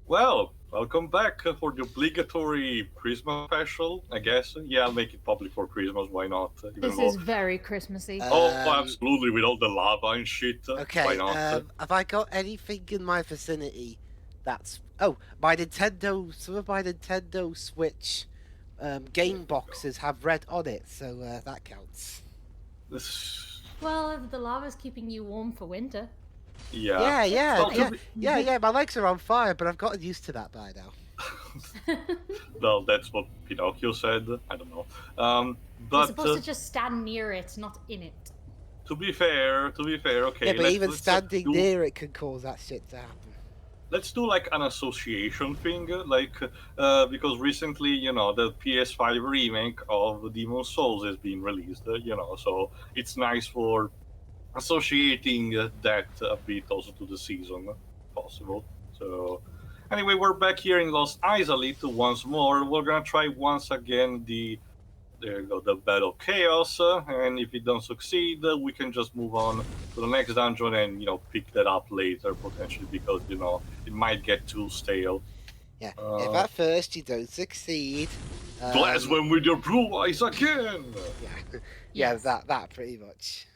Well, welcome back for the obligatory Christmas special, I guess. Yeah, I'll make it public for Christmas, why not? Even This though. is very Christmassy. Oh, Um, absolutely, with all the lava and shit, why okay, not? have I got anything in my vicinity that's... Oh, my Nintendo... Some of my Nintendo Switch There game we go. boxes have red on it, so that counts. This. Well, the lava's keeping you warm for winter. Yeah. Yeah, yeah, Well, to yeah, be. yeah, yeah, my legs are on fire, but I've gotten used to that by now. Well, that's what Pinocchio said. I don't know. You're But supposed to just stand near it, not in it. to be fair, Yeah, okay, but let's even let's standing do near it can cause that shit to happen. let's do like an association thing, like because recently, the PS5 remake of Demon Souls has been released, so it's nice for associating that a bit also to the season, if possible. So, anyway, we're back here in Los Isolate once more. We're gonna try once again there you go, the Battle of Chaos, and if it don't succeed, we can just move on to the next dungeon and pick that up later potentially because it might get too stale. Yeah, if Uh, at first you don't succeed, um, Blaspheme with your blue eyes again. yeah, yeah, Yes. that pretty much.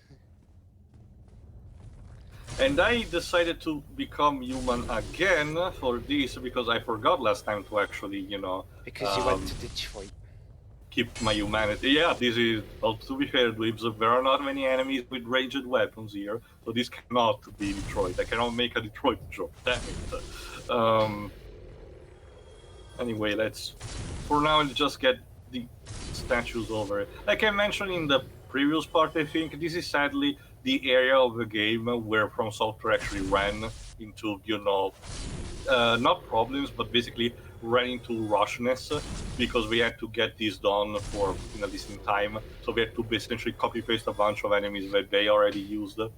And I decided to become human again for this because I forgot last time to actually, Because you went um, to Detroit. keep my humanity. Yeah, this is, well, to be fair, Dweebs, there are not many enemies with ranged weapons here, so this cannot be Detroit. I cannot make a Detroit joke, damn it. Anyway, for now, let's just get the statues over. Like I mentioned in the previous part, I think, this is sadly the area of the game where From Software actually ran into, not problems, but basically ran into rushness because we had to get this done for in a decent time. So we had to essentially copy paste a bunch of enemies that they already used, So,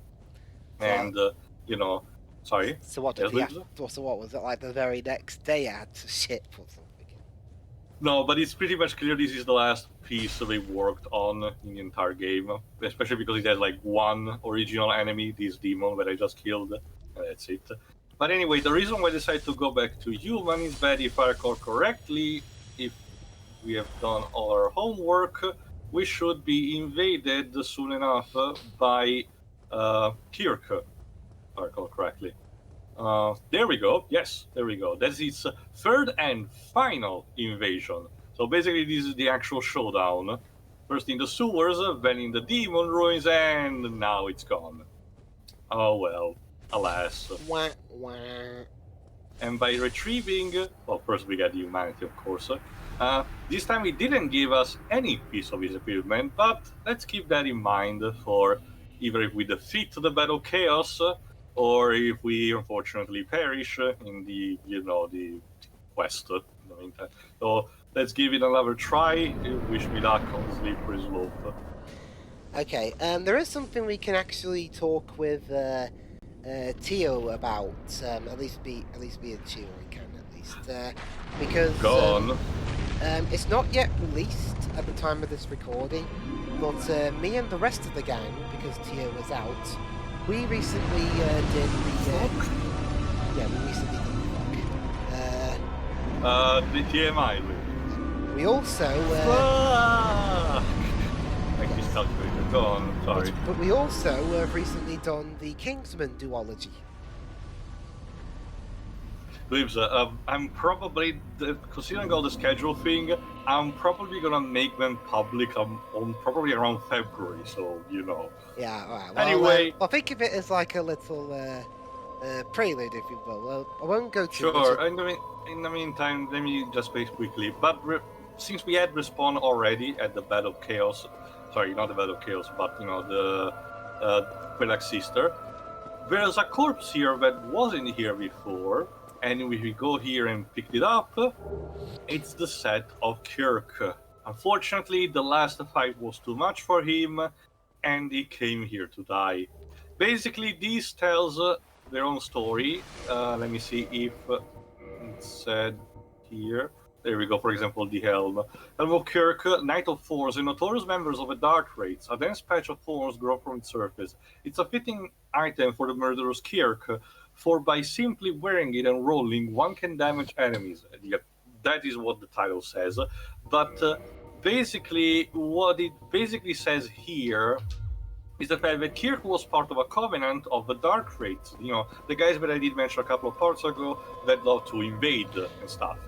and sorry, so what did yes, he please? have? So what was it like the very next day? I had to ship or something. No, but it's pretty much clear this is the last piece they worked on in the entire game, especially because it has like one original enemy, this demon that I just killed, and that's it. But anyway, the reason why I decided to go back to human is that if I recall correctly, if we have done all our homework, we should be invaded soon enough by Kirk, if I recall correctly. There we go. Yes, there we go. That's its third and final invasion. So basically, this is the actual showdown. First in the sewers, then in the demon ruins, and now it's gone. Oh well, alas. Wah, wah. And by retrieving, well, first we got the humanity, of course. This time it didn't give us any piece of his equipment, but let's keep that in mind for either if we defeat the battle chaos, or if we unfortunately perish in the quest. In the meantime, so let's give it another try. Wish me luck on slippery slope. Okay, there is something we can actually talk with Teo about. At least me and Teo we can at least because Gone. it's not yet released at the time of this recording, but me and the rest of the gang, because Teo was out, we recently did the yeah, we recently did The TMI. we also Like this calculator. Go on. Sorry. but we also have recently done the Kingsman duology. Dweebs, I'm probably, considering all the schedule thing, I'm probably gonna make them public on probably around February, so Yeah, alright. Well, Anyway. well, think of it as like a little prelude, if you will. Well, I won't go too Sure, much. in the meantime, let me just speak quickly. But since we had respawn already at the Battle of Chaos, sorry, not the Battle of Chaos, but the Quillax Sister, there's a corpse here that wasn't here before, and if we go here and pick it up, it's the set of Kirk. Unfortunately, the last fight was too much for him, and he came here to die. Basically, this tells their own story. Let me see if it's said here. There we go, for example, the helm. Helm of Kirk, Knight of Thorns, and notorious members of the Dark Rates. A dense patch of thorns grow from its surface. It's a fitting item for the murderous Kirk, for by simply wearing it and rolling, one can damage enemies. Yep, that is what the title says. But basically, what it basically says here is the fact that Kirk was part of a covenant of the Dark Wraiths. You know, the guys that I did mention a couple of parts ago that love to invade and stuff.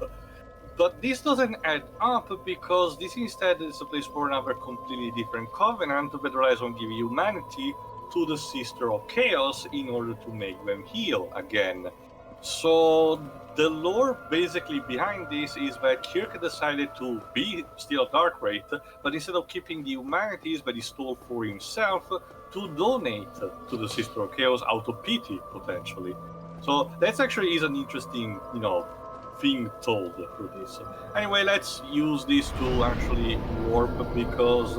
But this doesn't add up because this instead is a place for another completely different covenant that relies on giving humanity to the Sister of Chaos in order to make them heal again. So the lore basically behind this is that Kirk decided to be still a Dark Wraith, but instead of keeping the humanities that he stole for himself, to donate to the Sister of Chaos out of pity, potentially. So that's actually is an interesting, thing told through this. Anyway, let's use this to actually warp because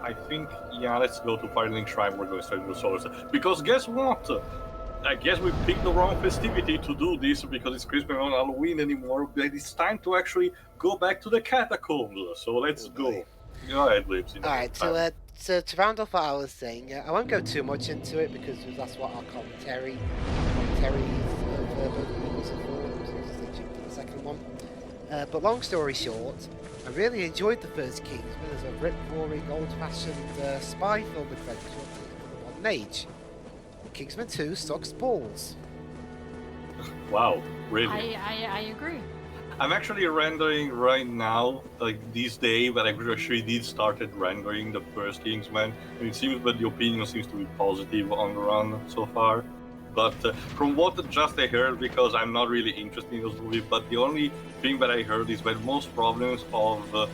I think, let's go to Firelink Shrine. We're going straight to the Solar. Because guess what? I guess we picked the wrong festivity to do this because it's Christmas on Halloween anymore, but it's time to actually go back to the catacombs. So let's go. Go ahead, Lips. Alright, so to round off what I was saying, I won't go too much into it because that's what our commentary is the second one. But long story short, I really enjoyed the first Kingsman as a rip-roaring, old-fashioned spy film adventure for the modern age. Kingsman 2 sucks balls. Wow, really? I agree. I'm actually rendering right now, like this day, but I actually did started rendering the first Kingsman, and it seems that the opinion seems to be positive on the run so far. But from what just I heard, because I'm not really interested in those movies, but the only thing that I heard is that most problems of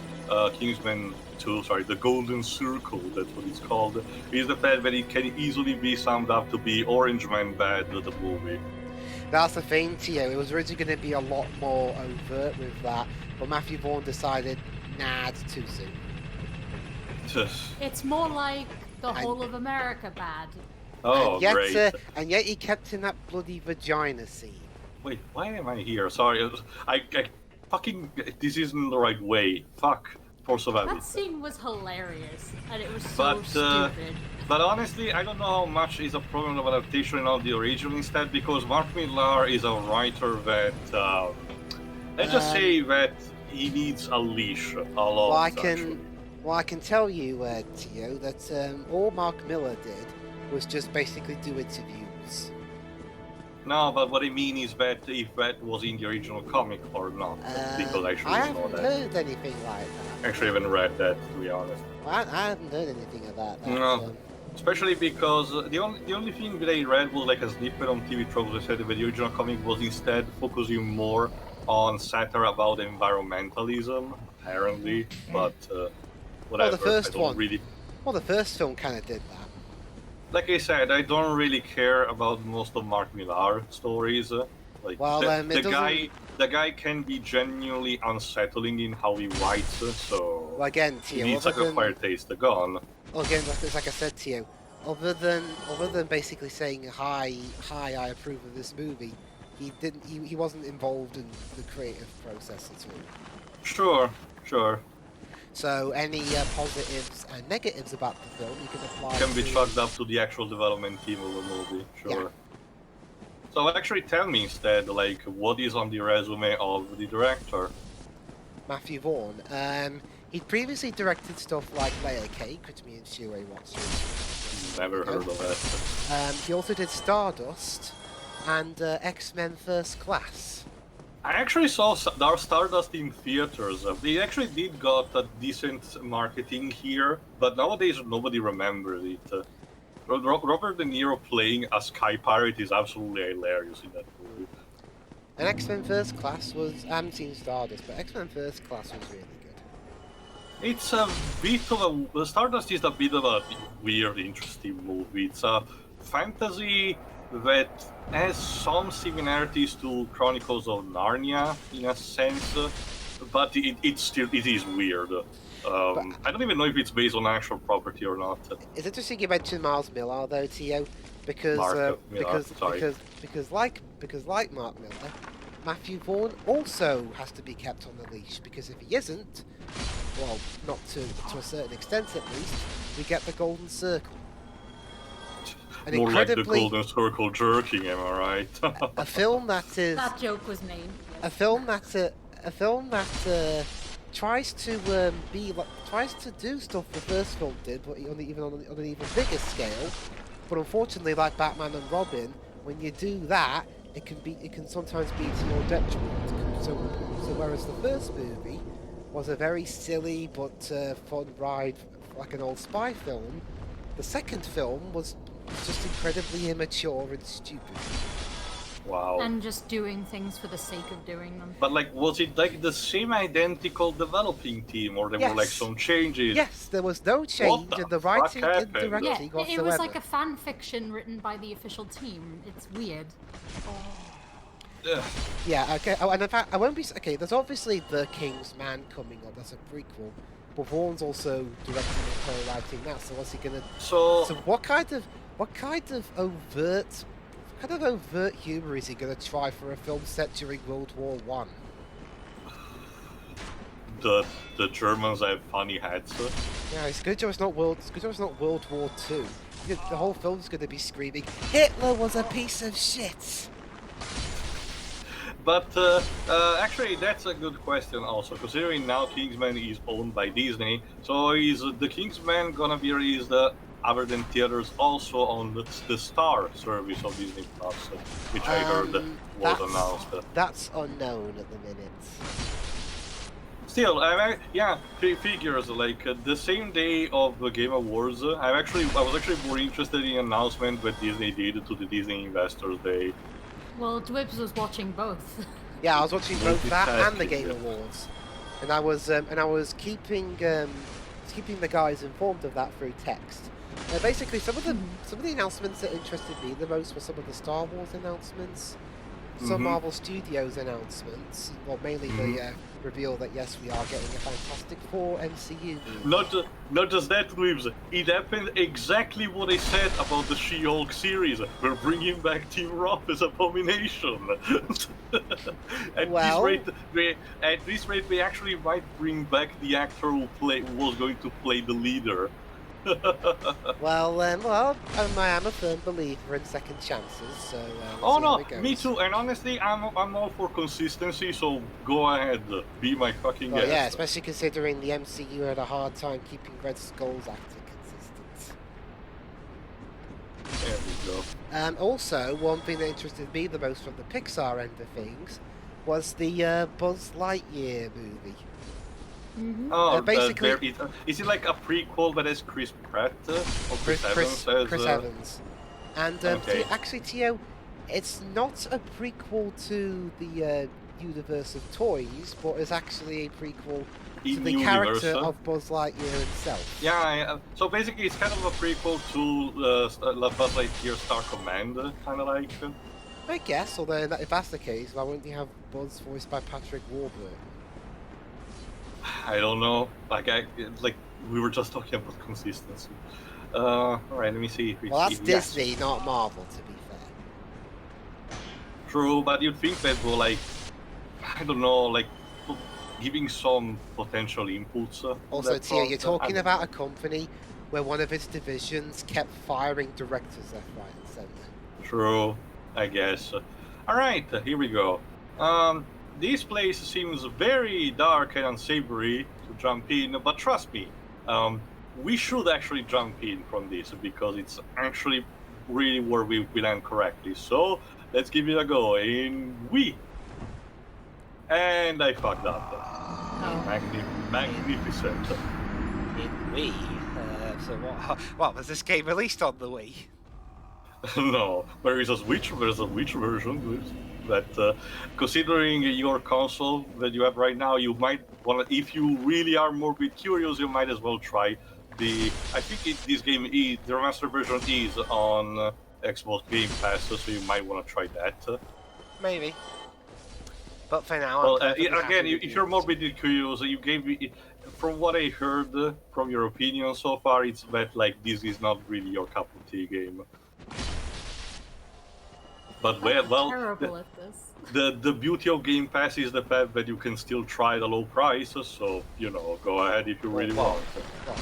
Kingsman 2, the Golden Circle, that's what it's called, is the fact that it can easily be summed up to be Orange Man Bad, the movie. That's the thing, Tio. It was originally going to be a lot more overt with that, but Matthew Vaughn decided, nah, it's too soon. It's more like the whole of America bad. Oh, great. And yet he kept in that bloody vagina scene. Wait, why am I here? Sorry, I fucking... This isn't the right way. Fuck. Force of habit. That scene was hilarious, and it was so stupid. But honestly, I don't know how much is a problem of adaptation of the original instead, because Mark Millar is a writer that... let's just say that he needs a leash a lot. Well, I can tell you, Tio, that all Mark Millar did was just basically do interviews. No, but what I mean is that if that was in the original comic or not, because I haven't heard anything like that. Actually, I haven't read that, to be honest. I haven't heard anything of that. No, especially because the only thing that I read was like a snippet on TV Tropes that said that the original comic was instead focusing more on satire about environmentalism, apparently. But whatever. Well, the first one. Really... Well, the first film kind of did that. Like I said, I don't really care about most of Mark Millar stories. Like the guy can be genuinely unsettling in how he writes. So well, again, Tio, he needs like a fire taste gone. Well, again, like I said to you, other than basically saying hi, I approve of this movie, he wasn't involved in the creative process at all. Sure. So any positives and negatives about the film you can apply. Can be chalked up to the actual development team of the movie. Sure. Yeah. So actually, tell me instead, like, what is on the resume of the director? Matthew Vaughn. He previously directed stuff like Layer Cake, which me and Shuei watched. Never heard of that. He also did Stardust and X-Men First Class. I actually saw Stardust in theaters. They actually did got a decent marketing here, but nowadays nobody remembers it. Robert De Niro playing a sky pirate is absolutely hilarious in that movie. And X-Men First Class was... I haven't seen Stardust, but X-Men First Class was really good. It's a bit of a... Stardust is a bit of a weird, interesting movie. It's a fantasy that has some similarities to Chronicles of Narnia in a sense, but it is weird. I don't even know if it's based on actual property or not. It's interesting you mentioned Miles Millar though, Tio, because like Mark Millar, Matthew Vaughn also has to be kept on the leash, because if he isn't, well, not to a certain extent at least, we get the Golden Circle. an More like the incredibly golden circle jerking, am I right? a film that is That joke was made. a film that tries to tries to do stuff the first film did, but on an even bigger scale. But unfortunately, like Batman and Robin, when you do that, it can sometimes be to your detriment. So whereas the first movie was a very silly but fun ride, like an old spy film, the second film was just incredibly immature and stupid. Wow. And just doing things for the sake of doing them. But like, was it like the same identical developing team, or there were like Yes. some changes? Yes, there was no change in the fuck writing and happened? directing Yeah, whatsoever. it was like a fan fiction written by the official team. It's weird. Ugh. Yeah, okay. Oh, and in fact, I won't be. Okay, there's obviously The King's Man coming up. That's a prequel. But Vaughn's also directing and co-writing that. So what's he gonna? So So what kind of overt humor is he gonna try for a film set during World War One? the Germans have funny hats. Yeah, it's good job it's not World War Two. The whole film's gonna be screaming, Hitler was a piece of shit. But actually, that's a good question also, considering now Kingsman is owned by Disney. So is the Kingsman gonna be released other than theaters also on the Star service of Disney Plus, which I heard was announced. That's unknown at the minute. Still, figures like the same day of the Game Awards. I was actually more interested in the announcement that Disney did to the Disney Investors Day. Well, Dwibs was watching both. Yeah, I was watching both that and the Multitasking, Game yeah. Awards, and I was keeping the guys informed of that through text. Basically, some of the announcements that interested me the most were some of the Star Wars announcements, some Marvel Studios announcements. Well, mainly the reveal that yes, we are getting a Fantastic Four MCU movie. Not just that, Dweebs. It happened exactly what I said about the She-Hulk series. We're bringing back Team Roth as Abomination. Well- At this rate, they actually might bring back the actor who was going to play the leader. Well, I am a firm believer in second chances. So. Oh see how no, it goes. me too. And honestly, I'm all for consistency. So go ahead, be my fucking Well, guest. yeah, especially considering the MCU had a hard time keeping Red Skull's acting consistent. There we go. Also, one thing that interested me the most from the Pixar end of things was the Buzz Lightyear movie. Oh, basically- is it like a prequel that has Chris Pratt or Chris Evans as? Chris Evans. And Okay. actually, Teo, it's not a prequel to the universe of toys, but it's actually a prequel to In the universe, character huh? of Buzz Lightyear himself. Yeah, so basically it's kind of a prequel to Buzz Lightyear Star Command, kind of like. I guess, although if that's the case, why wouldn't you have Buzz voiced by Patrick Warburton? I don't know. Like we were just talking about consistency. All right, let me see. Well, that's Yes. Disney, not Marvel, to be fair. True, but you'd think that will I don't know, like giving some potential inputs. Also, that Tia, you're front, talking about a company where one of its divisions kept firing directors left, right, and centre. True, I guess. All right, here we go. This place seems very dark and unsavory to jump in, but trust me, we should actually jump in from this because it's actually really where we land correctly. So let's give it a go. And I fucked up. Magnificent. In Wii? So what was this game released on the Wii? No, there's a Switch version. But considering your console that you have right now, you might want to, if you really are morbid curious, you might as well try I think this game the remastered version is on Xbox Game Pass, so you might want to try that. Maybe. But for now, Well, I'm perfectly happy again, with if you're yours. morbidly curious, you gave me, from what I heard from your opinion so far, it's that like this is not really your cup of tea game. But I'm well, terrible at this. the beauty of Game Pass is the fact that you can still try the low price. So go ahead if you really want. What?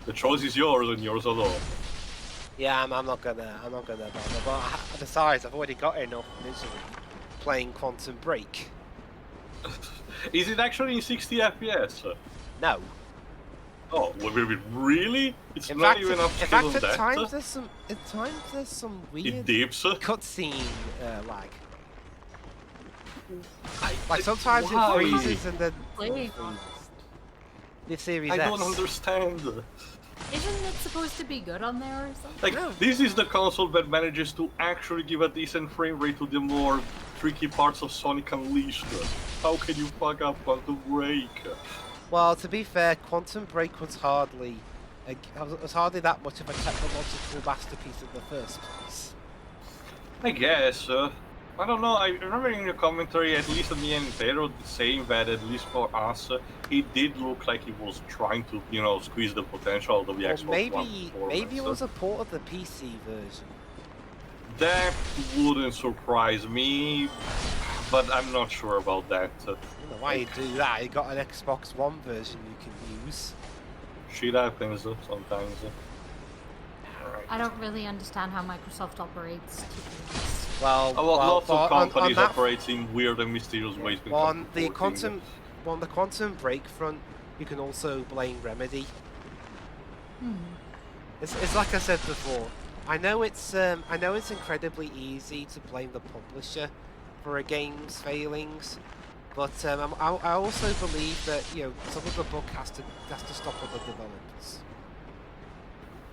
The choice is yours and yours alone. Yeah, I'm not gonna bother. But besides, I've already got enough misery playing Quantum Break. Is it actually in 60 FPS? No. Oh, really? It's In not fact, even in upscaled fact, on at that? times there's some It weird dips? cutscene lag. I- Like sometimes why? it freezes and then Playing. freezes. The Series I S. don't understand. Isn't it supposed to be good on there or something? Like, No. this is the console that manages to actually give a decent frame rate to the more tricky parts of Sonic Unleashed. How can you fuck up Quantum Break? Well, to be fair, Quantum Break was hardly that much of a technological masterpiece in the first place. I guess. I don't know, I remember in your commentary, at least me and Pedro saying that at least for us, it did look like it was trying to, you know, squeeze the potential out of the Or Xbox One maybe performance. it was a port of the PC version. That wouldn't surprise me, but I'm not sure about that. I don't know why you do that. You got an Xbox One version you can use. Shit happens sometimes. I don't really understand how Microsoft operates. To be honest. Well, Lots of on companies that operate in weird and mysterious ways. when it on comes to the porting. Quantum Break front, you can also blame Remedy. It's like I said before. I know it's incredibly easy to blame the publisher for a game's failings, but I also believe that some of the bug has to stop at the developers.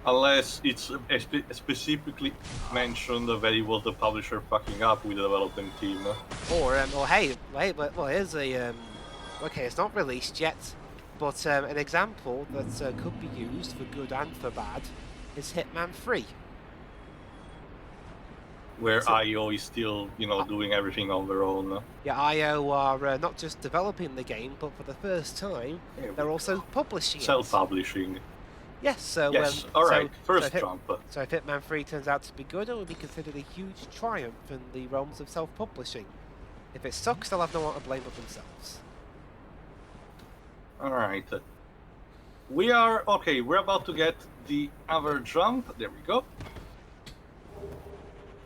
Unless it's specifically mentioned that it was the publisher fucking up with the development team. Or hey, well here's a okay, it's not released yet, but an example that could be used for good and for bad is Hitman 3. Where IO is still, doing everything on their own. Yeah, IO are not just developing the game, but for the first time, they're also publishing it. Self-publishing. Yes, so... Yes, alright, first jump. So if Hitman 3 turns out to be good, it will be considered a huge triumph in the realms of self-publishing. If it sucks, they'll have no one to blame but themselves. Alright. We're about to get the other jump. There we go.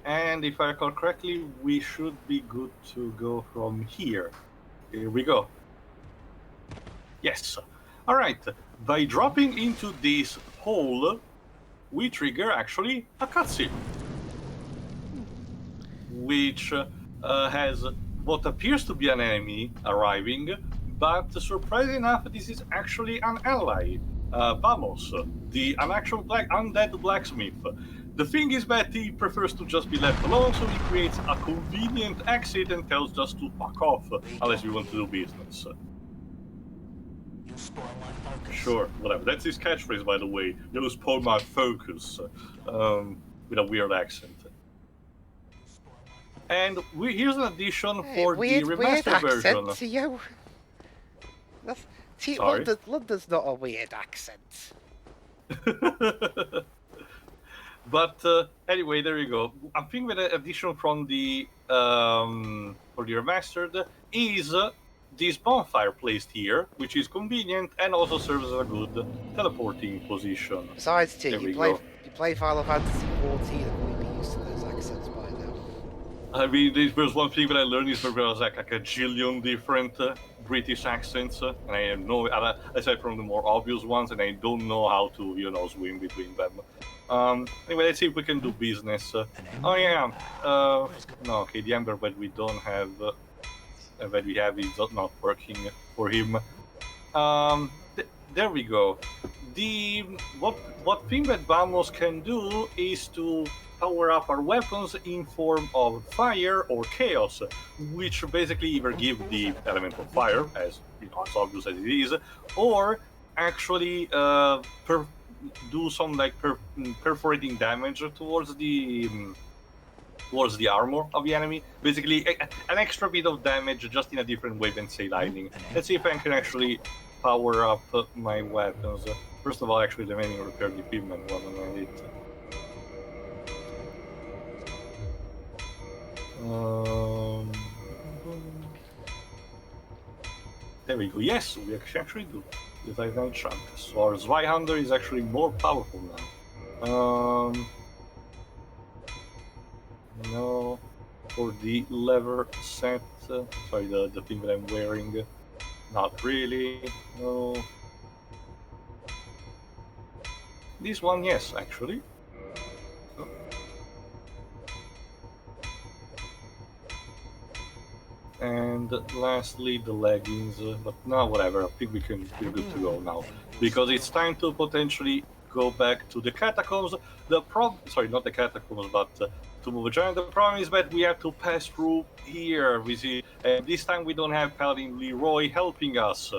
And if I recall correctly, we should be good to go from here. Here we go. Yes. Alright. By dropping into this hole, we trigger actually a cutscene. Which has what appears to be an enemy arriving, but surprisingly enough, this is actually an ally. Vamos, an actual undead blacksmith. The thing is that he prefers to just be left alone, so he creates a convenient exit and tells us to fuck off, unless we want to do business. You spoil my focus. Sure, whatever. That's his catchphrase, by the way. You spoil my focus, with a weird accent. And here's an addition for the remastered version. Theo. Sorry? London's not a weird accent. But anyway, there you go. I think that the addition from the for the remastered is this bonfire placed here, which is convenient and also serves as a good teleporting position. Besides, T, There we you play Final Fantasy 14 and will be used to those accents by now. I mean, there's one thing that I learned is that there's like a gajillion different British accents, and I have no, aside from the more obvious ones, and I don't know how to, swim between them. Anyway, let's see if we can do business. Oh yeah, no, okay, the ember that we don't have, that we have is not working for him. There we go. What thing that Vamos can do is to power up our weapons in form of fire or chaos, which basically either give the element of fire, as as obvious as it is, or actually do some perforating damage towards the armor of the enemy. Basically, an extra bit of damage, just in a different way than say lightning. Let's see if I can actually power up my weapons. First of all, actually, the remaining repair the equipment wasn't on it. There we go. Yes, we actually do. The Titan Chunk. So our Zweihander is actually more powerful now. No. For the leather set, sorry, the thing that I'm wearing, not really. No. This one, yes, actually. Oh. And lastly, the leggings. But no, whatever. I think we're good to go now, because it's time to potentially go back to the catacombs. Sorry, not the catacombs, but to move a giant. The problem is that we have to pass through here. We see, and this time we don't have Paladin Leroy helping us,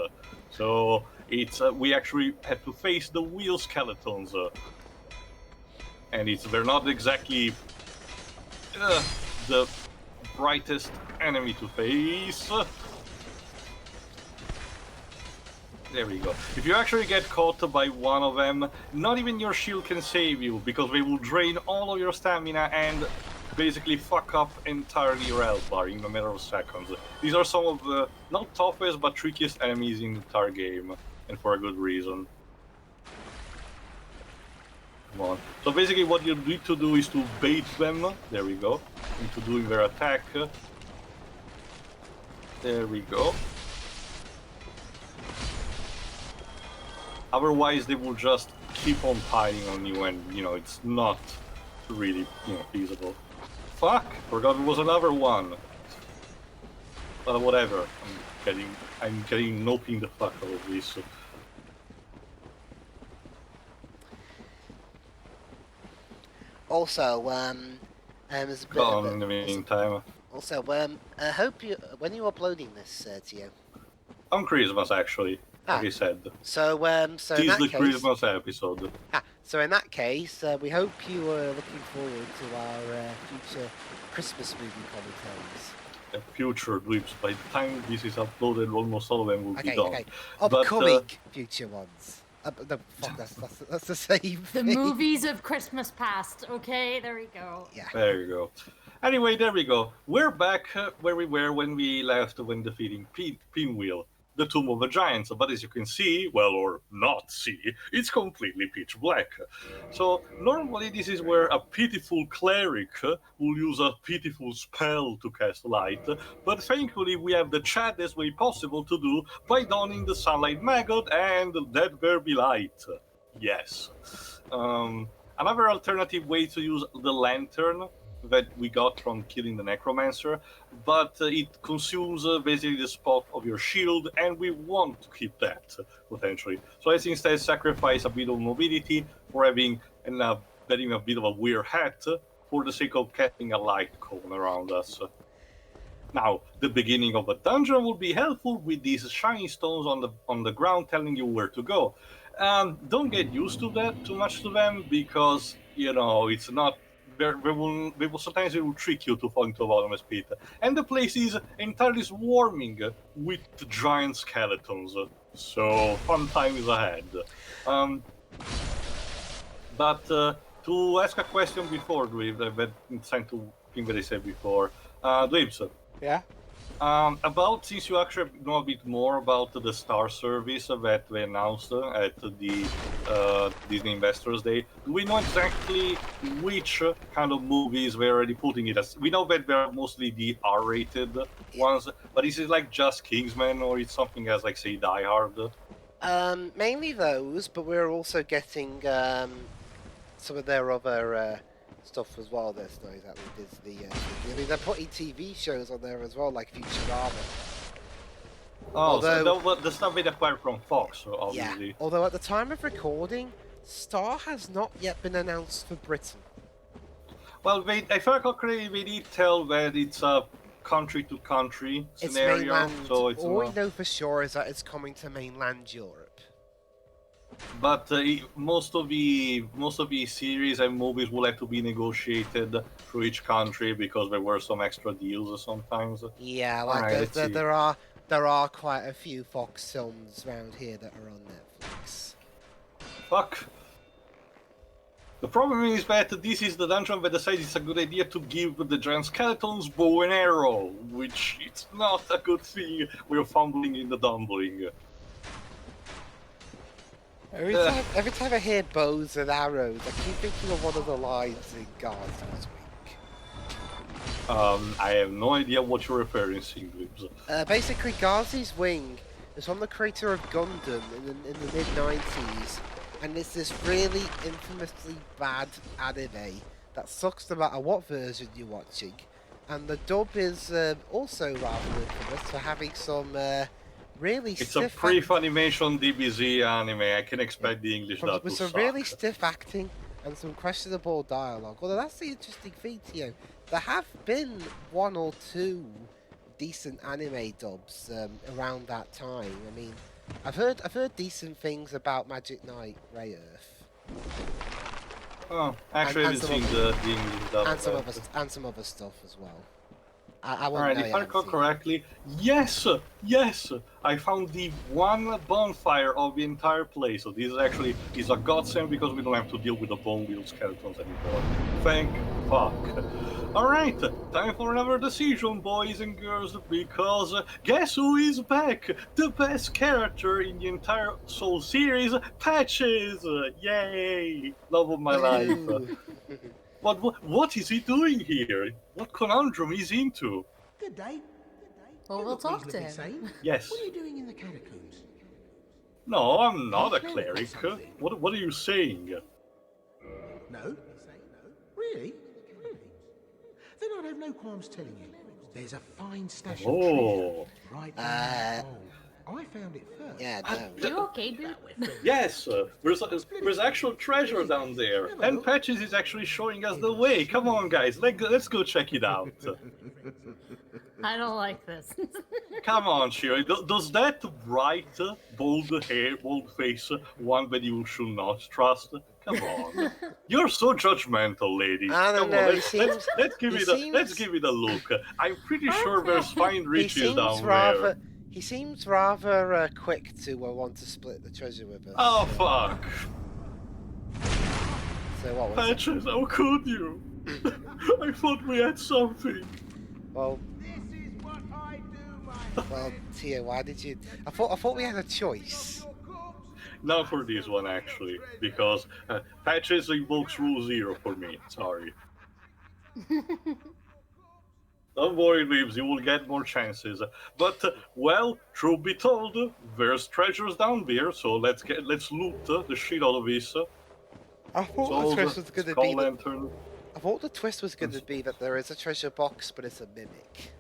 so it's we actually have to face the wheel skeletons, and they're not exactly the brightest enemy to face. There we go. If you actually get caught by one of them, not even your shield can save you, because they will drain all of your stamina and basically fuck up entirely your health bar in a matter of seconds. These are some of the not toughest but trickiest enemies in the entire game, and for a good reason. Come on. So basically what you need to do is to bait them, there we go, into doing their attack. There we go. Otherwise, they will just keep on piling on you, and it's not really feasible. Fuck! Forgot there was another one. But whatever. I'm getting noping the fuck out of this. Also, there's a bit Go of on in the meantime. Also, I hope when you're uploading this, Tio. On Christmas, actually, like I said. So in This that is the case, Christmas episode. So in that case, we hope you are looking forward to our future Christmas movie commentaries. Future drips. By the time this is uploaded, almost all of them will be done. Okay. Upcoming future ones. No, fuck, that's the same The thing. movies of Christmas past. Okay, there we go. Yeah. There you go. Anyway, there we go. We're back where we were when we left when defeating Pinwheel, the Tomb of the Giants. But as you can see, well, or not see, it's completely pitch black. So normally this is where a pitiful cleric will use a pitiful spell to cast light, but thankfully we have the chaddest way possible to do by donning the Sunlight Maggot and Let There Be Light. Yes. Another alternative way to use the lantern that we got from killing the Necromancer, but it consumes basically the spot of your shield, and we want to keep that, potentially. So let's instead sacrifice a bit of mobility for having a bit of a weird hat for the sake of casting a light cone around us. Now, the beginning of a dungeon would be helpful with these shiny stones on the ground telling you where to go. Don't get used to that too much to them, because, it's not... They will sometimes trick you to fall into a bottomless pit, and the place is entirely swarming with giant skeletons. So fun times ahead. But to ask a question before, Dweeb, that it's time to think that I said before, Dweebs. Yeah. Since you actually know a bit more about the Star Service that they announced at the Disney Investors Day, do we know exactly which kind of movies they're already putting it as? We know that they're mostly the R-rated ones, but is it like just Kingsman, or it's something as, like, say, Die Hard? Mainly those, but we're also getting some of their other stuff as well. There's no exactly Disney. They're putting TV shows on there as well, like Futurama. So the stuff they acquired from Fox, obviously. Yeah. Although at the time of recording, Star has not yet been announced for Britain. Well, if I recall correctly, they did tell that it's a country-to-country scenario. It's mainland. So it's all we know for sure is that it's coming to mainland Europe. But most of the series and movies will have to be negotiated through each country, because there were some extra deals sometimes. Yeah, like there are quite a few Fox films around here that are on Netflix. Fuck. The problem is that this is the dungeon that decides it's a good idea to give the giant skeletons bow and arrow, which it's not a good thing. We're fumbling in the dumbling. Every time I hear bows and arrows, I keep thinking of one of the lines in Guards this week. I have no idea what you're referring to, Glibs. Basically, Ghazi's Wing is from the creator of Gundam in the mid-90s, and it's this really infamously bad anime that sucks no matter what version you're watching. And the dub is also rather infamous for having some really It's stiff a pre-Funimation DBZ anime. I can expect the English dub to with some suck. really stiff acting and some questionable dialogue. Although that's the interesting thing, Tio. There have been one or two decent anime dubs around that time. I mean, I've heard decent things about Magic Knight Ray Earth. Oh, actually, I and haven't seen the English dub. and some other stuff as well. I won't Alright, know if yet, I recall see. correctly, yes, I found the one bonfire of the entire place. So this is a godsend because we don't have to deal with the bone wheel skeletons anymore. Thank fuck. Alright, time for another decision, boys and girls, because guess who is back? The best character in the entire Soul series, Patches! Yay! Love of my life. Ooh. What is he doing here? What conundrum is he into? Good day. Well, You we'll look talk to reasonably him. sane. Yes. What are you doing in the catacombs? No, I'm not a Can I cleric. request something? What are you saying? No? Really? Then I'd have no qualms telling you. There's a fine stash of Oh. treasure right down the hole. I found it first. Yeah, no. You okay, dude? Yes, there's actual treasure down there, and Patches is actually showing us the way. Come on, guys, let's go check it out. I don't like this. Come on, Shiri. Does that bright, bold hair, bold face one that you should not trust? Come on, you're so judgmental, lady. I don't Come know, on, let's give it a look. I'm pretty sure there's fine riches down there. He seems rather quick to want to split the treasure with us. Oh fuck! So what was it? Patches, how could you? I thought we had something. Well, This is what I do, well, Tia, why did you? I thought we had a choice. Not for this one, actually, because Patches invokes Rule 0 for me. Sorry. Don't worry, Leaves, you will get more chances. But, well, truth be told, there's treasures down there, so let's loot the shit out of this. I thought the twist was going to Skull be. Lantern. I thought the twist was going to be that there is a treasure box, but it's a mimic.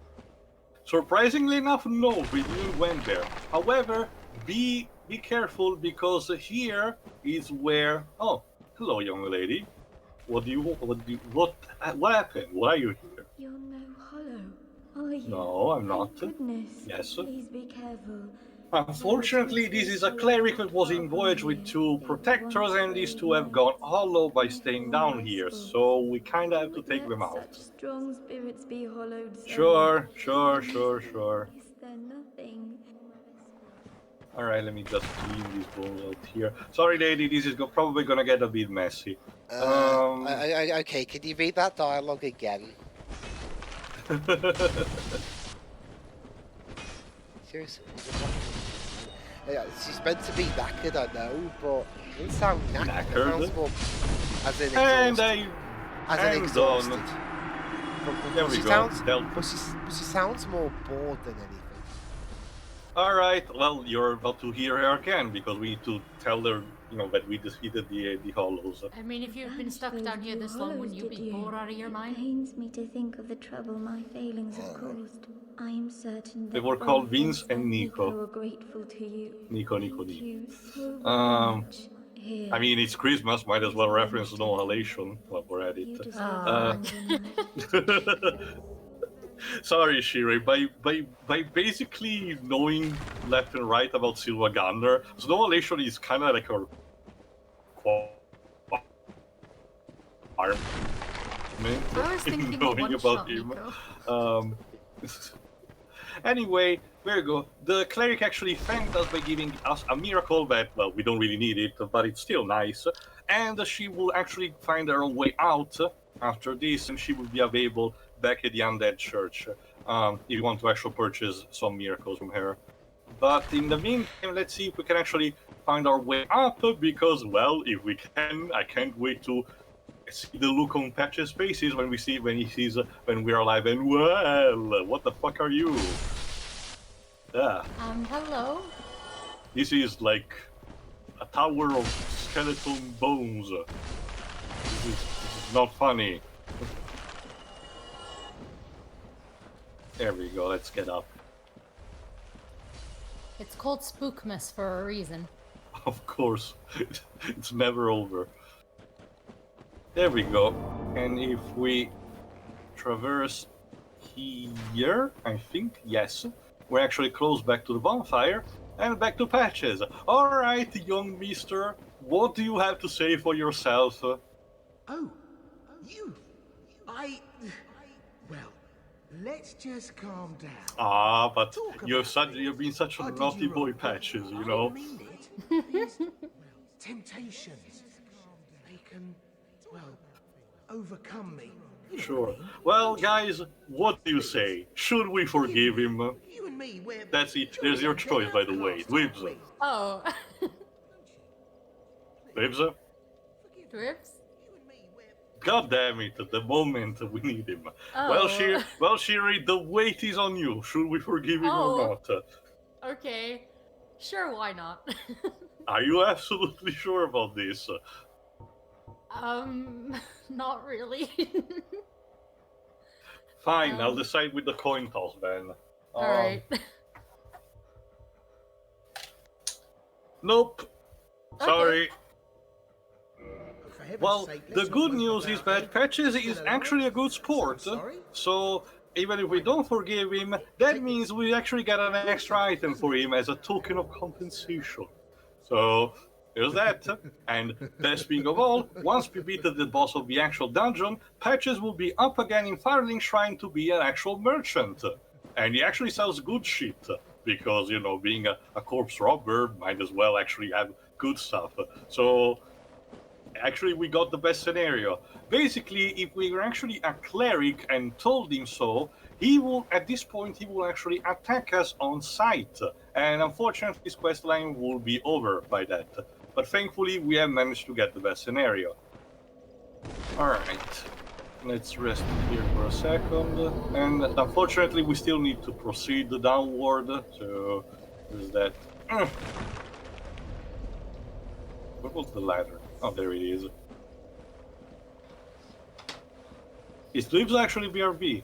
Surprisingly enough, no, we didn't went there. However, be careful, because here is where... Oh, hello, young lady. What happened? Why are you here? You're no hollow, are you? No, I'm not. Goodness. Yes. Please be careful. Unfortunately, this is a cleric that was in voyage with two protectors, and these two have gone hollow by staying down here, so we kinda have to take them out. Such strong spirits be hollowed. So Sure. Is there nothing? Alright, let me just clean these bones out here. Sorry, lady, this is probably gonna get a bit messy. Okay, can you read that dialogue again? Seriously? Yeah, she's meant to be knackered, I know, but it doesn't sound knackered. It Knackered? sounds more as in And exhausted. As in I'm exhausted. done. But There we she go. sounds, Dealt. but she sounds more bored than anything. Alright, well, you're about to hear her again, because we need to tell her, that we defeated the hollows. I mean, if you've been stuck down here this long, wouldn't you be bored out of your It mind? pains me to think of the trouble my failings have caused. I am certain that They were called Bonefest Vince and Nico. were grateful to you. Nico. Thank you so Um, much. Here. I mean, it's Christmas, might as well reference No Halation while we're at You it. deserve Uh, abandonment. Sorry, Shiri, by basically knowing left and right about Silva Gunner, Snow Halation is kind of like a I was thinking of knowing one about shot, him. Nico. Anyway, there you go. The cleric actually thanked us by giving us a miracle that, well, we don't really need it, but it's still nice. And she will actually find her own way out after this, and she will be available back at the Undead Church if you want to actually purchase some miracles from her. But in the meantime, let's see if we can actually find our way up, because, well, if we can, I can't wait to see the look on Patch's faces when he sees when we're alive. And well, what the fuck are you? Yeah, Hello? this is like a tower of skeleton bones. This is not funny. There we go. Let's get up. It's called Spookmas for a reason. Of course, it's never over. There we go. And if we traverse here, I think, yes, we're actually close back to the bonfire and back to Patches. Alright, young mister, what do you have to say for yourself? Oh, you. Well, let's just calm down. Ah, but Talk you've about you've been such a I did naughty you boy, wrong. Patches, you I know. mean it. These, temptations, they can, well, overcome me. You know Sure. what I mean? Well, guys, what do you say? Should we forgive him? You and me, we're... That's it. There's your choice, by the way. Dwibs. Oh. Dwibs? Drips? God damn it, at the moment we need him. Oh. Well, Shiri, the weight is on you. Should we forgive him Oh. or not? Okay. Sure, why not? Are you absolutely sure about this? Not really. Fine, I'll decide with the coin toss then. Alright. Nope. Sorry. For heaven's Well, sake, the let's good not news mope is about that it. Patches Still is alive? actually a good sport. Sorry? So, even if we don't forgive him, that means we actually get an extra item for him as a token of compensation. So, there's that. And best thing of all, once we beat the boss of the actual dungeon, Patches will be up again in Firelink Shrine to be an actual merchant. And he actually sells good shit. Because, you know, being a corpse robber might as well actually have good stuff. So, actually, we got the best scenario. Basically, if we were actually a cleric and told him so, he will, at this point, he will actually attack us on sight. And unfortunately, this quest line will be over by that. But thankfully, we have managed to get the best scenario. Alright. Let's rest here for a second. And unfortunately, we still need to proceed downward. So, there's that. What was the ladder? Oh, there it is. Is Dweebs actually BRB?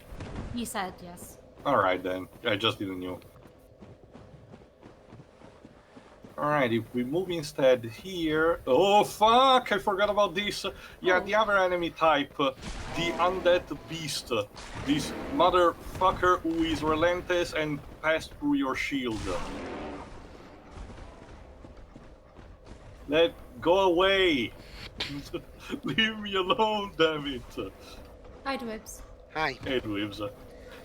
He said yes. Alright then, I just didn't know. Alright, if we move instead here... Oh fuck, I forgot about this! Yeah, the other enemy type, the undead beast. This motherfucker who is relentless and pass through your shield. Go away! Leave me alone, damn it! Hi, Dwibs. Hi. Hey, Dweebs.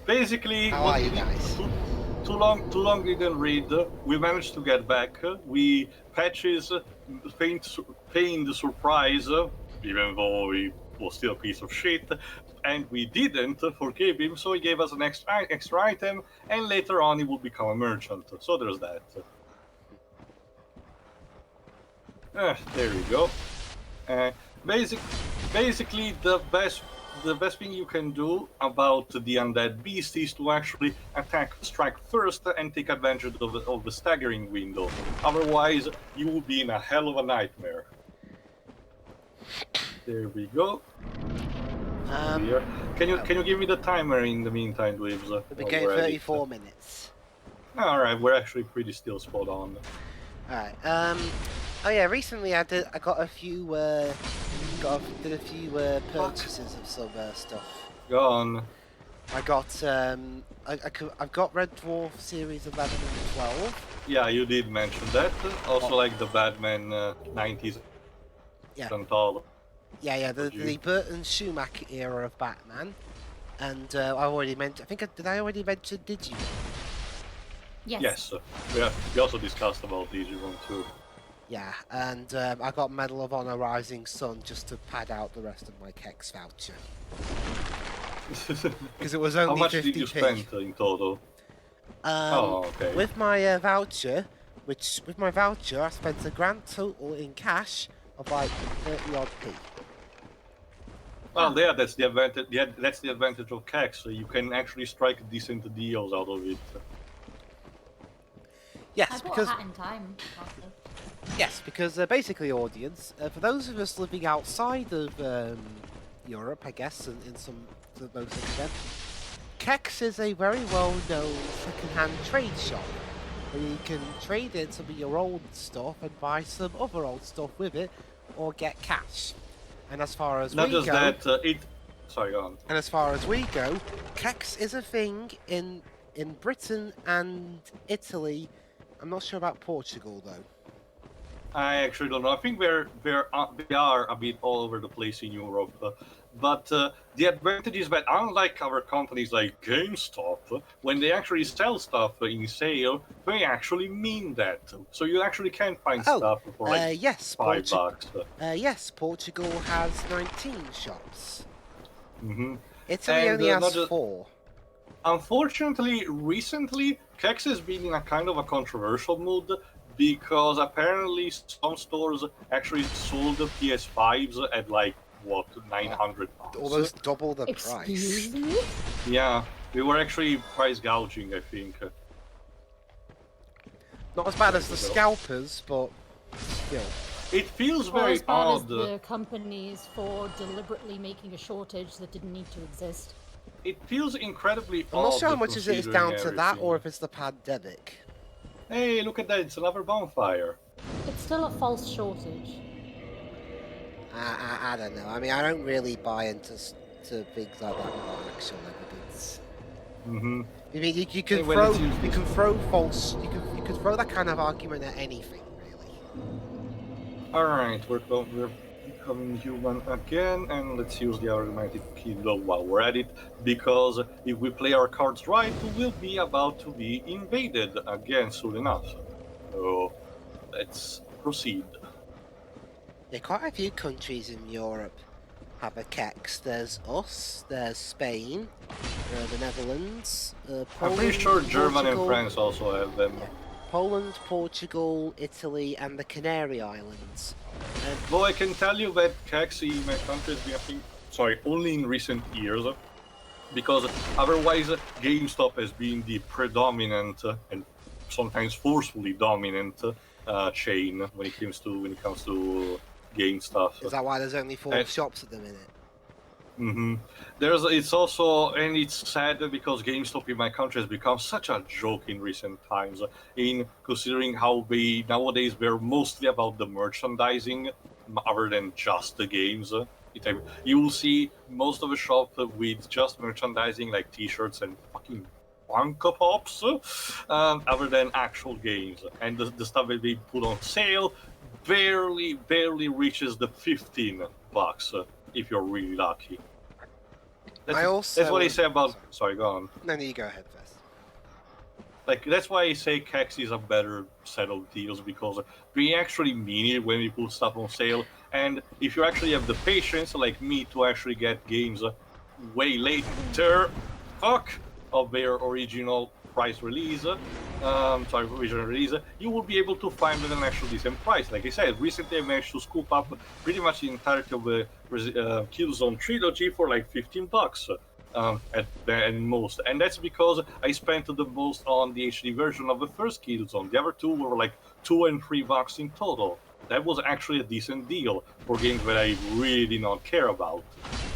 Basically, How are you guys? Too long didn't read. We managed to get back. We Patches feigned the surprise, even though he was still a piece of shit, and we didn't forgive him, so he gave us an extra item, and later on he will become a merchant. So there's that. There we go. Basically, the best thing you can do about the undead beast is to actually strike first and take advantage of the staggering window. Otherwise, you will be in a hell of a nightmare. There we go. Here. Can you give me the timer in the meantime, Dweebs? We'll be going 34 minutes. Alright, we're actually pretty still spot on. Alright, oh yeah, recently I did a few purchases of some stuff. Go on. I got I've got Red Dwarf Series 11 and 12. Yeah, you did mention that. Also, like the Batman 90s and all. Yeah, the Burton Schumacher era of Batman, and I already mentioned. Did I already mention Digimon? Yes. Yes. We also discussed about Digimon too. Yeah, and I got Medal of Honor Rising Sun just to pad out the rest of my Kex voucher. Because it was only 50p. How much did you spend in total? Okay. With my voucher, I spent a grand total in cash of like 30 odd p. Well, yeah, that's the advantage. Yeah, that's the advantage of CAX. So you can actually strike decent deals out of it. Yes, I bought because a hat in time. After. yes, because basically, audience, for those of us living outside of Europe, I guess, in some to most extent, Kex is a very well-known second-hand trade shop where you can trade in some of your old stuff and buy some other old stuff with it, or get cash. And as far as Not we just go, that, Sorry, go on. and as far as we go, Kex is a thing in Britain and Italy. I'm not sure about Portugal though. I actually don't know. I think they are a bit all over the place in Europe. But the advantage is that unlike other companies like GameStop, when they actually sell stuff in sale, they actually mean that. So you actually can find stuff for like yes, $5. Yes, Portugal has 19 shops. Mm-hmm. Italy And, only has not just- 4. Unfortunately, recently, Kex has been in a kind of a controversial mood because apparently some stores actually sold the PS5s at like, what, 900 pounds? Almost double the Excuse price. me? Yeah, we were actually price gouging, I think. Not as bad as the scalpers, but still. It feels Or very as bad as odd. the companies for deliberately making a shortage that didn't need to exist. It feels incredibly I'm odd. not sure how much is it is down to that considering or if it's the pandemic. Hey, look at that, it's another bonfire. It's still a false shortage. I don't know. I mean, I don't really buy into to things like that without actual evidence. Mm-hmm. I mean, you Hey, can well, throw it's useless. you can throw false you can throw that kind of argument at anything, really. Alright, we're becoming human again, and let's use the argumentative kingdom while we're at it, because if we play our cards right, we will be about to be invaded again soon enough. So, let's proceed. Yeah, quite a few countries in Europe have a Kex. There's us, there's Spain, the Netherlands, I'm Poland, pretty sure German and Portugal, France also have them. yeah, Poland, Portugal, Italy, and the Canary Islands. Though I can tell you that CAX in my country has been, I think, only in recent years, because otherwise GameStop has been the predominant and sometimes forcefully dominant chain when it comes to game stuff. Is that why there's only 4 Uh, shops at the minute? Mm-hmm. It's also, and it's sad because GameStop in my country has become such a joke in recent times. In considering how they nowadays they're mostly about the merchandising, other than just the games. You will see most of the shop with just merchandising like T-shirts and fucking Funko Pops, other than actual games. And the stuff that they put on sale barely reaches the $15 if you're really lucky. That's what I say about. Sorry, go on. No, you go ahead first. Like that's why I say Kex is a better set of deals because we actually mean it when we put stuff on sale. And if you actually have the patience, like me, to actually get games way later, of their original price release, original release, you will be able to find at an actual decent price. Like I said, recently I managed to scoop up pretty much the entirety of the Killzone trilogy for like $15 at most, and that's because I spent the most on the HD version of the first Killzone. The other two were like $2 and $3 in total. That was actually a decent deal for games that I really did not care about.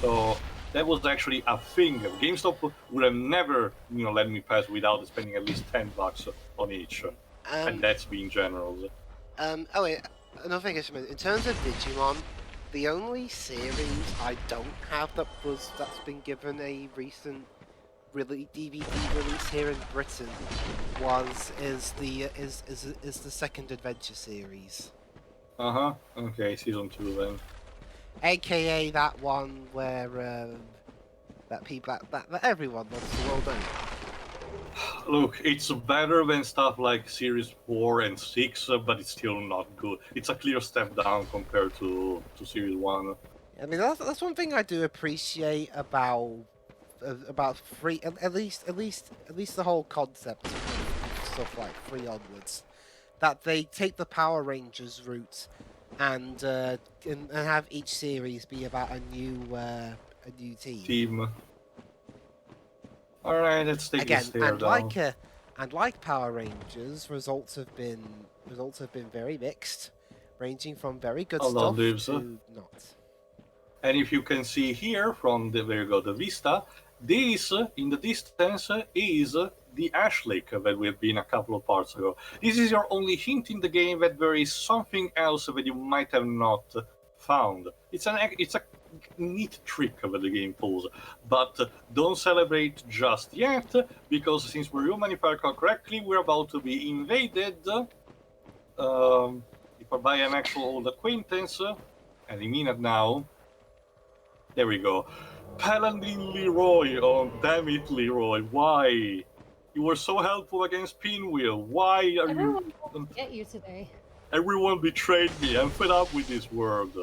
So that was actually a thing. GameStop would have never, let me pass without spending at least $10 on each, and that's being generous. Oh wait, another thing is, in terms of Digimon, the only series I don't have that's been given a recent DVD release here in Britain is the second adventure series. Okay, season 2 then. AKA that one where that everyone wants the world over. Look, it's better than stuff like Series 4 and 6, but it's still not good. It's a clear step down compared to Series 1. I mean, that's one thing I do appreciate about free, at least the whole concept of stuff like free onwards, that they take the Power Rangers route and have each series be about a new team. Team. All right, let's take Again, this stare down. and like Power Rangers, results have been very mixed, ranging from very good Hold on, stuff dudes. to not. And if you can see here from there you go, the vista, this in the distance is the ash lake that we've been a couple of parts ago. This is your only hint in the game that there is something else that you might have not found. It's a neat trick that the game pulls, but don't celebrate just yet, because since we're human, if I recall correctly, we're about to be invaded by an actual old acquaintance, any minute now. There we go. Paladin Leroy. Oh, damn it, Leroy. Why? You were so helpful against Pinwheel. Why are Everyone you... will get you today. Everyone betrayed me. I'm fed up with this world.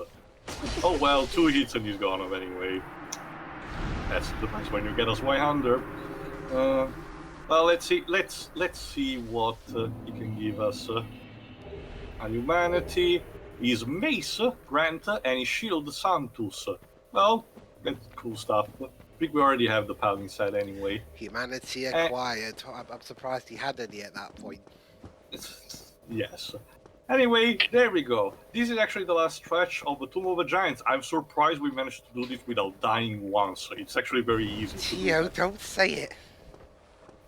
Oh well, 2 hits and he's gone anyway. That's the best when you get us 100. Well, let's see. Let's see what he can give us. A humanity, his mace, Grant, and his shield, Santus. Well, that's cool stuff. I think we already have the paladin set anyway. Humanity acquired. I'm surprised he had any at that point. Yes. Anyway, there we go. This is actually the last stretch of the Tomb of the Giants. I'm surprised we managed to do this without dying once. It's actually very easy to Teo, do. don't say it.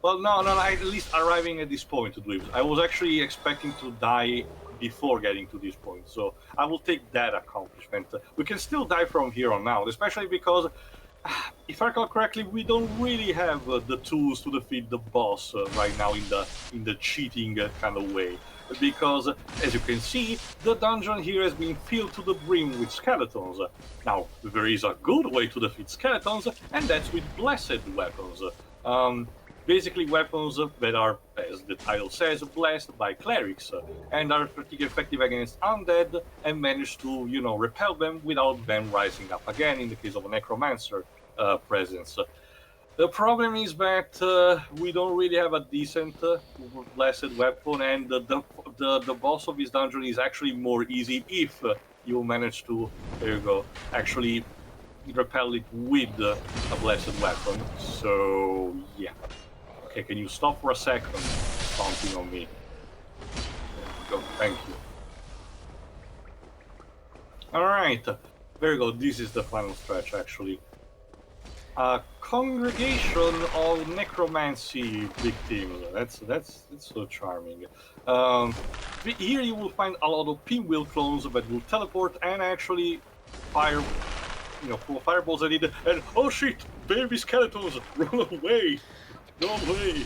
Well, no, at least arriving at this point to do it. I was actually expecting to die before getting to this point, so I will take that accomplishment. We can still die from here on out, especially because, if I recall correctly, we don't really have the tools to defeat the boss right now in the cheating kind of way. Because, as you can see, the dungeon here has been filled to the brim with skeletons. Now, there is a good way to defeat skeletons, and that's with blessed weapons. Basically weapons that are, as the title says, blessed by clerics, and are particularly effective against undead, and manage to, repel them without them rising up again, in the case of a necromancer presence. The problem is that we don't really have a decent blessed weapon, and the boss of this dungeon is actually more easy if you manage to, there you go, actually repel it with a blessed weapon. So, yeah. Okay, can you stop for a second stomping on me? There we go, thank you. Alright, there you go, this is the final stretch actually. A congregation of necromancy victims. That's so charming. Here you will find a lot of pinwheel clones that will teleport and actually fire, pull fireballs at it, and oh shit, baby skeletons, run away! Go away!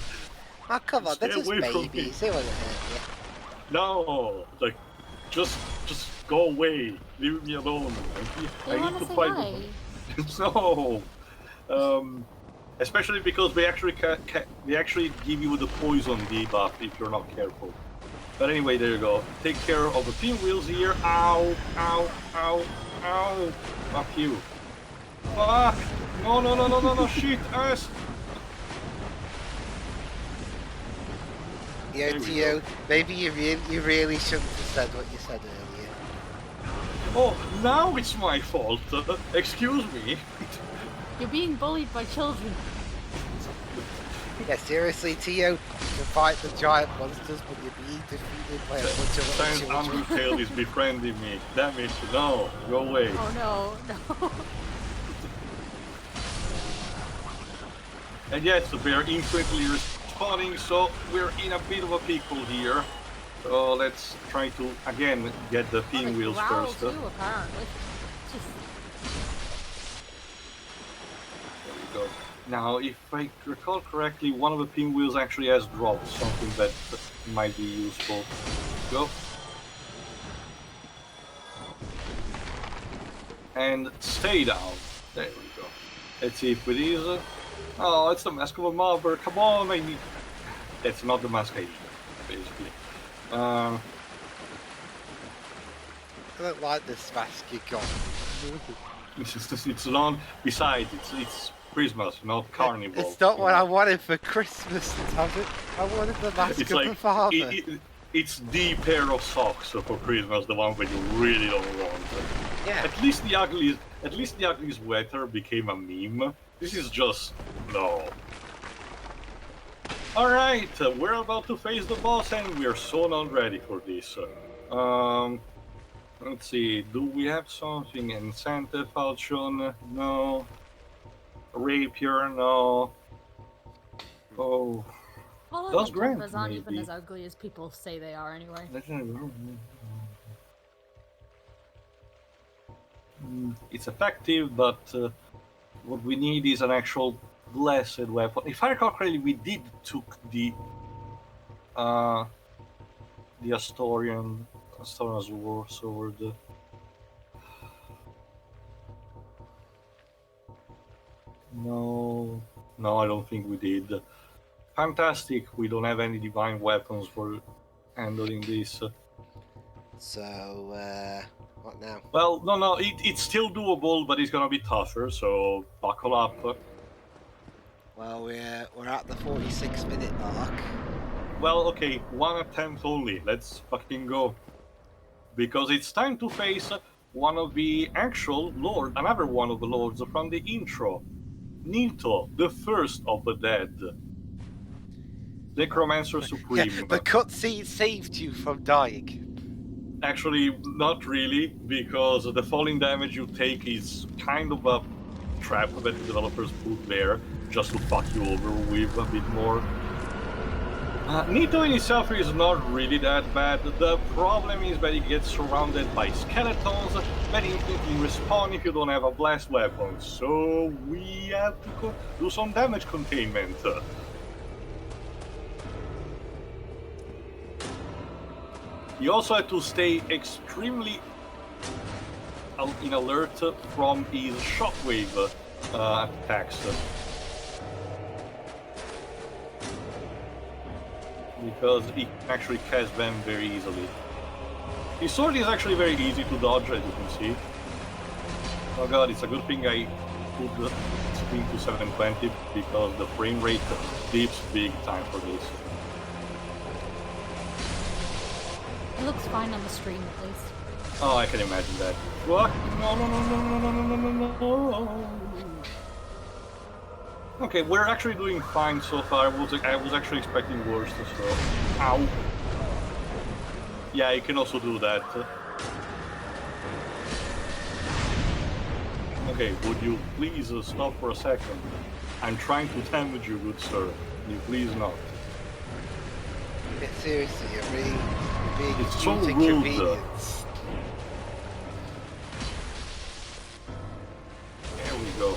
Oh, come on, they're Stay just away from me. babies. They won't hurt No, just go away. Leave me alone. I need to fight. No. Especially because they actually they actually give you the poison debuff if you're not careful. But anyway, there you go. Take care of the pinwheels here. Ow! Ow! Ow! Ow! Fuck you! Fuck! No! Shit! Ass! you. Yeah, Teo, maybe you really shouldn't have said what you said earlier. Oh, now it's my fault. Excuse me. You're being bullied by children. Yeah, seriously, Teo, you can fight the giant monsters, but you're being defeated by a bunch of little children. Undertale is befriending me. Damn it! No, go away. Oh no. And yes, they are instantly respawning, so we're in a bit of a pickle here. So let's try to again get the pinwheels first. Too, apparently. There we go. Now, if I recall correctly, one of the pinwheels actually has dropped something that might be useful. Go. And stay down. There we go. Let's see if it is. Oh, it's the Mask of a Mobber. Come on, I need... That's not the Mask agent, basically. I don't like this mask you got. It's not... Besides, it's Christmas, not Carnival. It's not what I wanted for Christmas, damn it. I wanted the Mask of the Father. it's the pair of socks for Christmas, the one that you really don't want. Yeah. At least the ugly sweater became a meme. This is just no. All right, we're about to face the boss, and we're so not ready for this. Let's see. Do we have something? Incentive falchion? No. Rapier? No. Oh. All Those the grants, Templars aren't even maybe. as ugly as people say they are anyway. It's effective, but what we need is an actual blessed weapon. If I recall correctly, we did took the Astorian's war sword. No, I don't think we did. Fantastic, we don't have any divine weapons for handling this. So, what now? Well, no, it's still doable, but it's gonna be tougher, so buckle up. Well, we're at the 46-minute mark. Well, okay, one attempt only, let's fucking go. Because it's time to face one of the actual another one of the lords from the intro. Nito, the first of the dead. Necromancer Supreme. Yeah, the cutscene saved you from dying. Actually, not really, because the falling damage you take is kind of a trap that the developers put there, just to fuck you over with a bit more. Nito in itself is not really that bad. The problem is that it gets surrounded by skeletons that instantly respawn if you don't have a blast weapon, so we have to do some damage containment. You also have to stay extremely in alert from his shockwave attacks. Because he can actually cast them very easily. His sword is actually very easy to dodge, as you can see. Oh god, it's a good thing I put the screen to 720 because the frame rate dips big time for this. It looks fine on the stream, at least. Oh, I can imagine that. What? No. Okay, we're actually doing fine so far. I was actually expecting worse, so... Ow. Yeah, you can also do that. Okay, would you please stop for a second? I'm trying to damage you, good sir. Can you please not? Seriously, you're being It's a so huge rude. inconvenience. There we go.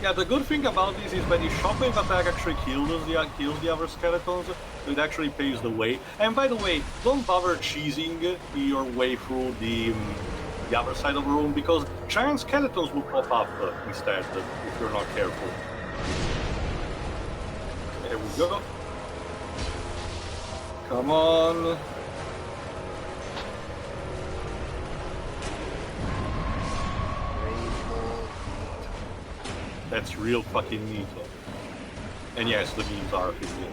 Yeah, the good thing about this is that the shockwave attack actually kills the other skeletons, so it actually paves the way. And by the way, don't bother cheesing your way through the other side of the room, because giant skeletons will pop up instead if you're not careful. There we go. Come on. That's real fucking neat. And yes, the memes are official.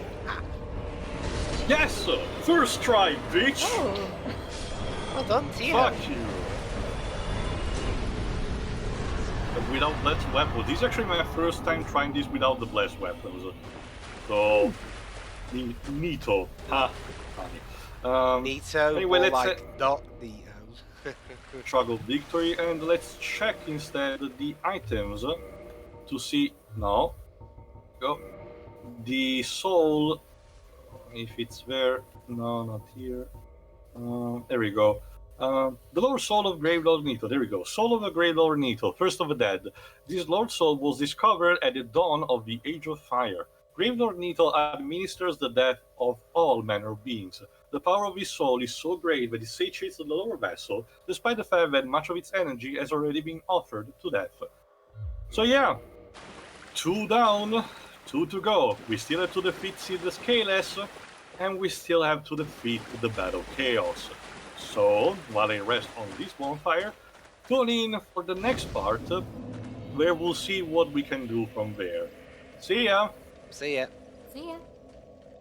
Yes! First try, bitch! Oh! Well done, Tia. Fuck you! But without blast weapons. This is actually my first time trying this without the blast weapons. So... Neato. Ha! Funny. Neato, anyway, or let's like not Neato. struggle victory, and let's check instead the items to see. No. Go. The soul, if it's there. No, not here. There we go. The Lord Soul of Grave Lord Nito. There we go. Soul of the Grave Lord Nito, first of the dead. This Lord Soul was discovered at the dawn of the Age of Fire. Grave Lord Nito administers the death of all manner of beings. The power of his soul is so great that it satiates the lower vessel, despite the fact that much of its energy has already been offered to death. So yeah, 2 down, 2 to go. We still have to defeat the Scales, and we still have to defeat the Battle Chaos. So, while I rest on this bonfire, tune in for the next part, where we'll see what we can do from there. See ya! See ya. See ya.